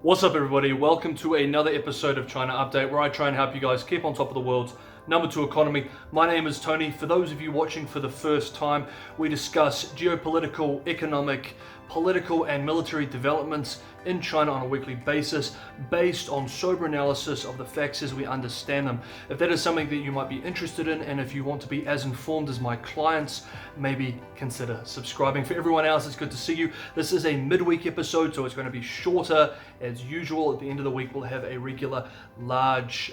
What's up everybody, welcome to another episode of China Update where I try and help you guys keep on top of the world's #2 economy. My name is Tony. For those of you watching for the first time, we discuss geopolitical, economic, political and military developments in China on a weekly basis based on sober analysis of the facts as we understand them. If that is something that you might be interested in, and if you want to be as informed as my clients, maybe consider subscribing. For everyone else, it's good to see you. This is a midweek episode, so it's going to be shorter as usual. At the end of the week, we'll have a regular large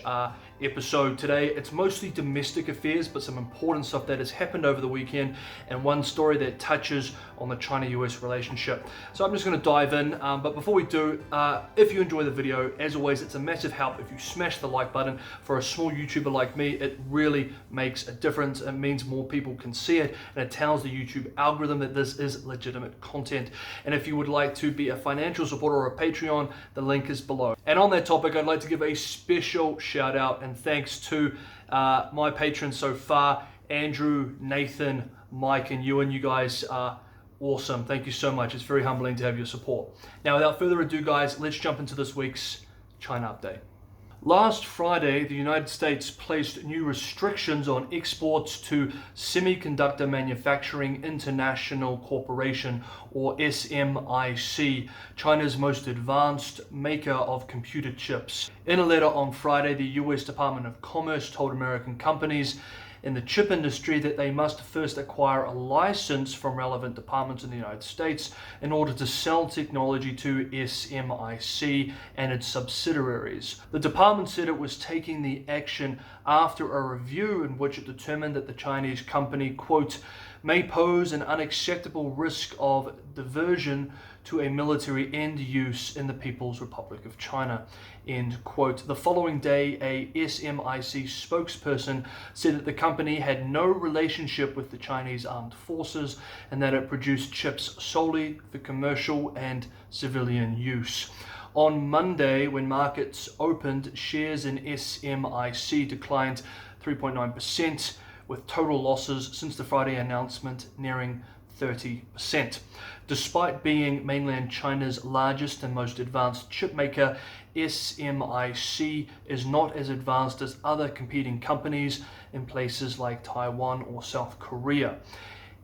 episode. Today, it's mostly domestic affairs, but some important stuff that has happened over the weekend, and one story that touches on the China-US relationship. So I'm just going to dive in, but before we do, if you enjoy the video, as always, it's a massive help if you smash the like button. For a small YouTuber like me, it really makes a difference. It means more people can see it, and it tells the YouTube algorithm that this is legitimate content. And if you would like to be a financial supporter or a Patreon, the link is below. And on that topic, I'd like to give a special shout out and thanks to my patrons so far, Andrew, Nathan, Mike, and Ewan. You guys are awesome. Thank you so much. It's very humbling to have your support. Now, without further ado, guys, let's jump into this week's China Update. Last Friday, the United States placed new restrictions on exports to Semiconductor Manufacturing International Corporation, or SMIC, China's most advanced maker of computer chips. In a letter on Friday, the US Department of Commerce told American companies in the chip industry that they must first acquire a license from relevant departments in the United States in order to sell technology to SMIC and its subsidiaries. The department said it was taking the action after a review in which it determined that the Chinese company, quote, may pose an unacceptable risk of diversion to a military end use in the People's Republic of China, end quote. The following day, a SMIC spokesperson said that the company had no relationship with the Chinese armed forces and that it produced chips solely for commercial and civilian use. On Monday, when markets opened, shares in SMIC declined 3.9%, with total losses since the Friday announcement nearing 30%. Despite being mainland China's largest and most advanced chip maker, SMIC is not as advanced as other competing companies in places like Taiwan or South Korea.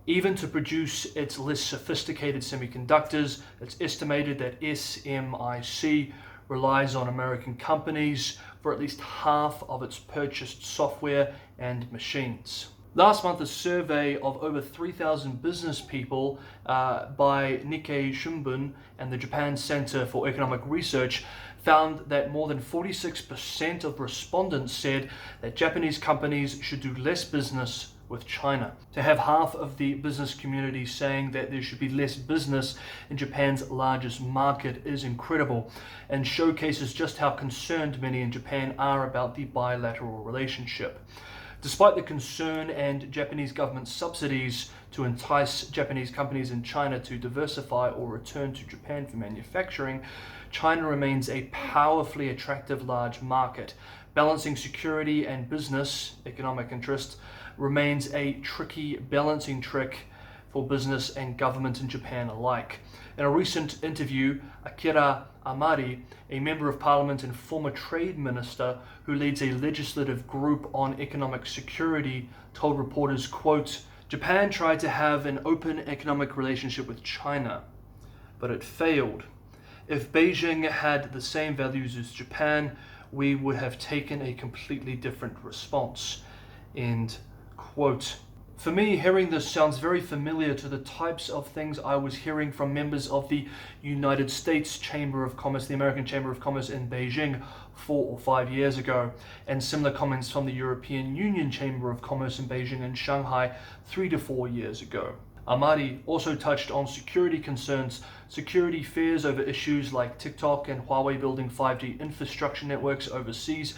Even to produce its less sophisticated semiconductors, it's estimated that SMIC relies on American companies for at least half of its purchased software and machines. Last month, a survey of over 3,000 business people by Nikkei Shimbun and the Japan Center for Economic Research found that more than 46% of respondents said that Japanese companies should do less business with China. To have half of the business community saying that there should be less business in Japan's largest market is incredible, and showcases just how concerned many in Japan are about the bilateral relationship. Despite the concern and Japanese government subsidies to entice Japanese companies in China to diversify or return to Japan for manufacturing, China remains a powerfully attractive large market. Balancing security and business, economic interests, remains a tricky balancing trick for business and government in Japan alike. In a recent interview, Akira Amari, a member of parliament and former trade minister who leads a legislative group on economic security, told reporters, quote, Japan tried to have an open economic relationship with China, but it failed. If Beijing had the same values as Japan, we would have taken a completely different response, end quote. For me, hearing this sounds very familiar to the types of things I was hearing from members of the United States Chamber of Commerce, the American Chamber of Commerce in Beijing 4 or 5 years ago, and similar comments from the European Union Chamber of Commerce in Beijing and Shanghai 3 to 4 years ago. Amari also touched on security concerns, security fears over issues like TikTok and Huawei building 5G infrastructure networks overseas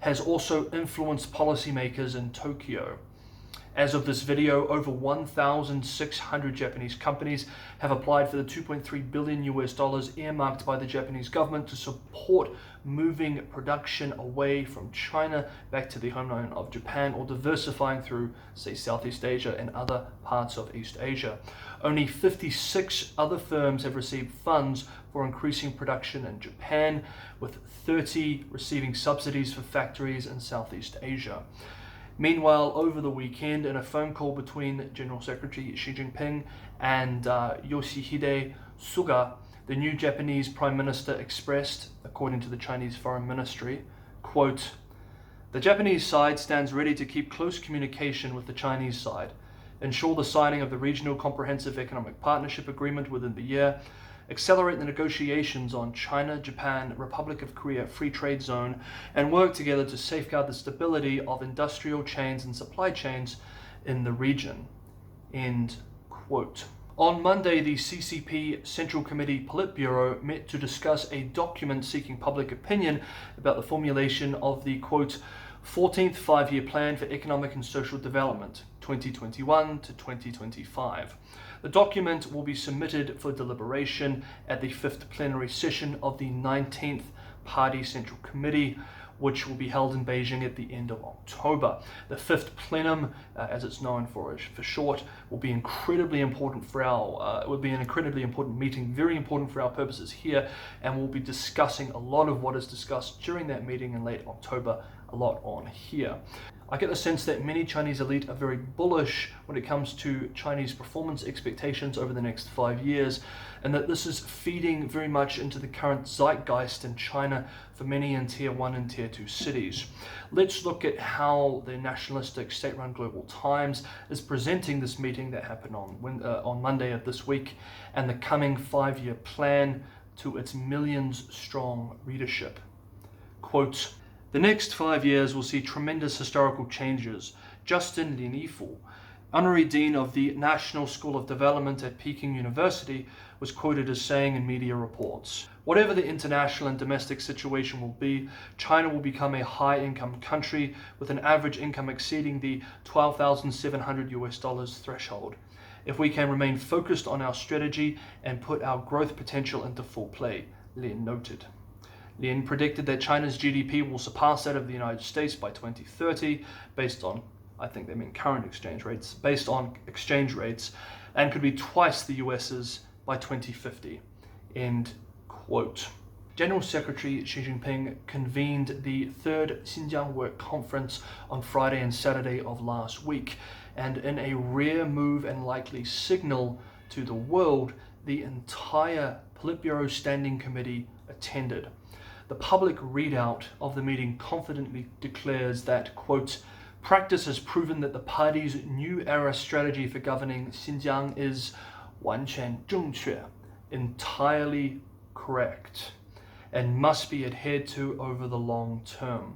has also influenced policymakers in Tokyo. As of this video, over 1,600 Japanese companies have applied for the $2.3 billion earmarked by the Japanese government to support moving production away from China back to the homeland of Japan, or diversifying through, say, Southeast Asia and other parts of East Asia. Only 56 other firms have received funds for increasing production in Japan, with 30 receiving subsidies for factories in Southeast Asia. Meanwhile, over the weekend, in a phone call between General Secretary Xi Jinping and Yoshihide Suga, the new Japanese Prime Minister expressed, according to the Chinese Foreign Ministry, quote, "The Japanese side stands ready to keep close communication with the Chinese side, ensure the signing of the Regional Comprehensive Economic Partnership Agreement within the year, accelerate the negotiations on China, Japan, Republic of Korea Free Trade Zone, and work together to safeguard the stability of industrial chains and supply chains in the region." End quote. On Monday, the CCP Central Committee Politburo met to discuss a document seeking public opinion about the formulation of the, quote, 14th Five-Year Plan for Economic and Social Development, 2021 to 2025. The document will be submitted for deliberation at the 5th Plenary Session of the 19th Party Central Committee, which will be held in Beijing at the end of October. The 5th Plenum, as it's known for short, will be incredibly important for it will be an incredibly important meeting, very important for our purposes here, and we'll be discussing a lot of what is discussed during that meeting in late October, a lot on here. I get the sense that many Chinese elite are very bullish when it comes to Chinese performance expectations over the next 5 years, and that this is feeding very much into the current zeitgeist in China for many in Tier 1 and Tier 2 cities. Let's look at how the nationalistic state-run Global Times is presenting this meeting that happened on Monday of this week, and the coming 5-year plan to its millions-strong readership. Quote, "The next 5 years will see tremendous historical changes." Justin Linifu, Honorary Dean of the National School of Development at Peking University, was quoted as saying in media reports, "Whatever the international and domestic situation will be, China will become a high-income country with an average income exceeding the $12,700 threshold, if we can remain focused on our strategy and put our growth potential into full play," Lin noted. Lin predicted that China's GDP will surpass that of the United States by 2030, based on, I think they mean current exchange rates, based on exchange rates, and could be twice the US's by 2050. End quote. General Secretary Xi Jinping convened the 3rd Xinjiang Work Conference on Friday and Saturday of last week, and in a rare move and likely signal to the world, the entire Politburo Standing Committee attended. The public readout of the meeting confidently declares that, quote, "Practice has proven that the party's new era strategy for governing Xinjiang is 完全正确, entirely correct, and must be adhered to over the long term."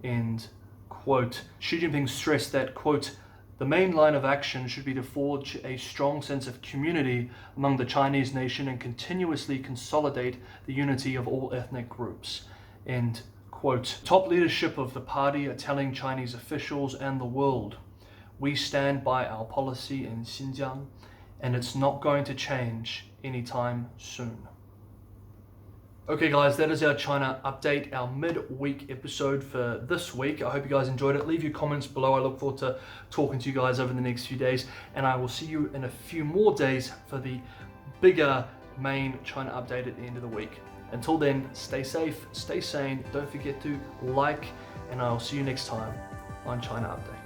End quote. Xi Jinping stressed that, quote, "The main line of action should be to forge a strong sense of community among the Chinese nation and continuously consolidate the unity of all ethnic groups." End quote. Top leadership of the party are telling Chinese officials and the world, "We stand by our policy in Xinjiang, and it's not going to change anytime soon." Okay guys, that is our China update, our mid-week episode for this week. I hope you guys enjoyed it. Leave your comments below. I look forward to talking to you guys over the next few days, and I will see you in a few more days for the bigger main China update at the end of the week. Until then, stay safe, stay sane, don't forget to like, and I'll see you next time on China Update.